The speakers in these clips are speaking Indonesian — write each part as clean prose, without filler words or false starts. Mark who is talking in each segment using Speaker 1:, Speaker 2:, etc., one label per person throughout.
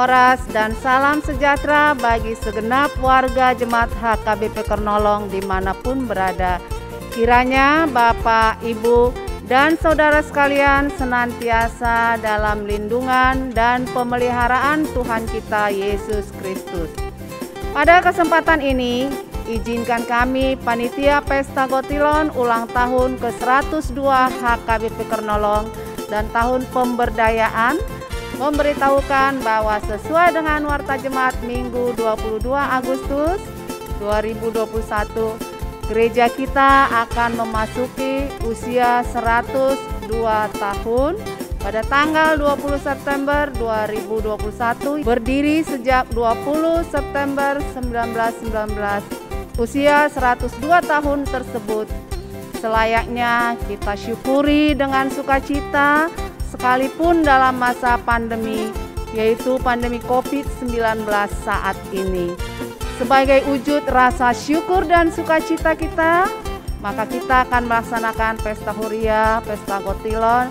Speaker 1: Horas dan salam sejahtera bagi segenap warga Jemaat HKBP Kernolong dimanapun berada. Kiranya Bapak, Ibu, dan saudara sekalian senantiasa dalam lindungan dan pemeliharaan Tuhan kita Yesus Kristus. Pada kesempatan ini, izinkan kami Panitia Pesta Gotilon ulang tahun ke-102 HKBP Kernolong dan tahun pemberdayaan memberitahukan bahwa sesuai dengan Warta Jemaat Minggu 22 Agustus 2021, gereja kita akan memasuki usia 102 tahun pada tanggal 20 September 2021, berdiri sejak 20 September 1919. Usia 102 tahun tersebut selayaknya kita syukuri dengan sukacita sekalipun dalam masa pandemi, yaitu pandemi COVID-19 saat ini. Sebagai wujud rasa syukur dan sukacita kita, maka kita akan melaksanakan Pesta Huria, Pesta Gotilon,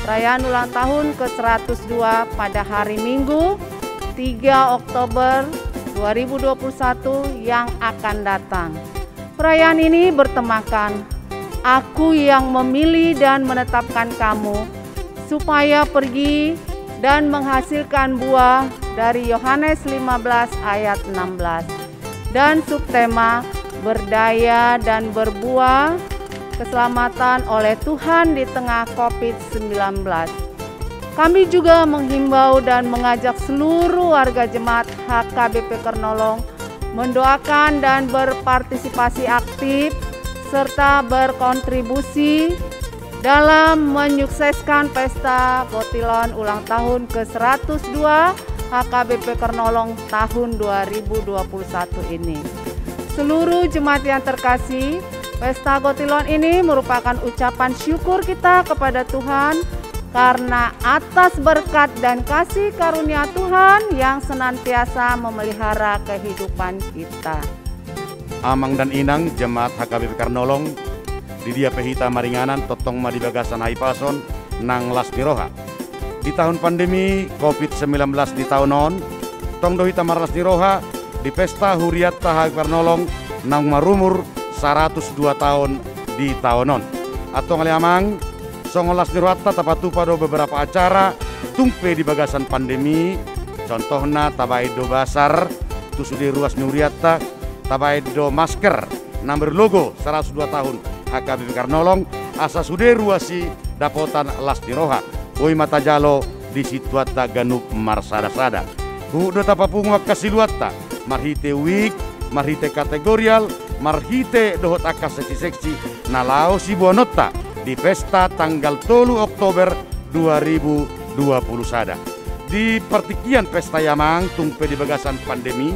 Speaker 1: perayaan ulang tahun ke-102 pada hari Minggu 3 Oktober 2021 yang akan datang. Perayaan ini bertemakan, Aku yang memilih dan menetapkan kamu, supaya pergi dan menghasilkan buah dari Yohanes 15 ayat 16. Dan subtema berdaya dan berbuah, keselamatan oleh Tuhan di tengah COVID-19. Kami juga menghimbau dan mengajak seluruh warga Jemaat HKBP Kernolong mendoakan dan berpartisipasi aktif serta berkontribusi dalam menyukseskan Pesta Gotilon ulang tahun ke-102 HKBP Kernolong tahun 2021 ini. Seluruh jemaat yang terkasih, Pesta Gotilon ini merupakan ucapan syukur kita kepada Tuhan karena atas berkat dan kasih karunia Tuhan yang senantiasa memelihara kehidupan kita.
Speaker 2: Amang dan Inang Jemaat HKBP Kernolong di dia pehita maringanan totong madi bagasan haipason nang lasniroha. Di tahun pandemi COVID-19 di tahun non, tong dohita marlas niroha di Pesta Huriat HKBP Kernolong nang marumur 102 tahun di tahun non. Atau ngaliamang songolas nirohata tapatu pada beberapa acara tumpe di bagasan pandemi, contohnya tabaido basar tusudi ruas nuriata, tabaido masker number logo 102 tahun HKBP Kernolong asa sude ruasi dapotan las diroha boi mata jalo di situata ganup marsada-sada hudo tapapungwa kasiluata marhite week marhite kategorial marhite dohot akas seksi-seksi nalao si buanota di pesta tanggal 3 Oktober 2020 sada. Di pertikian pesta yamang tumpe di bagasan pandemi,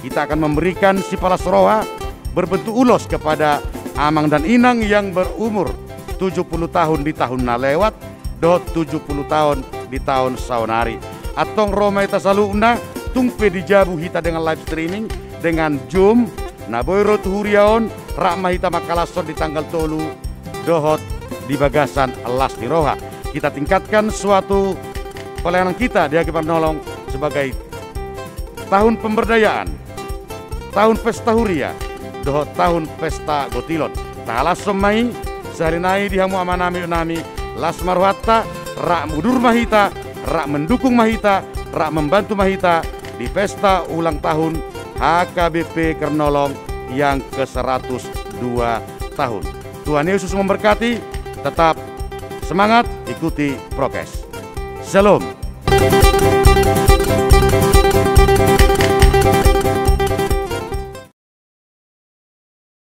Speaker 2: kita akan memberikan si palas roha berbentuk ulos kepada Amang dan Inang yang berumur 70 tahun di tahun na lewat, dot 70 tahun di tahun saunari. Atong Roma ita saluna tumpe dijabu hita dengan live streaming dengan Zoom naboiro tuhuriaon rakma hita makalason di tanggal 3 dohot di bagasan las diroha. Kita tingkatkan suatu pelayanan kita di HKBP Kernolong sebagai tahun pemberdayaan, tahun pesta huria, dohot tahun pesta gotilon. Talas somai sarinai dihamu amanami unami las marwata rak mudur mahita, rak mendukung mahita, rak membantu mahita di pesta ulang tahun HKBP Kernolong yang ke-102 tahun. Tuhan Yesus memberkati, tetap semangat, ikuti prokes. Shalom.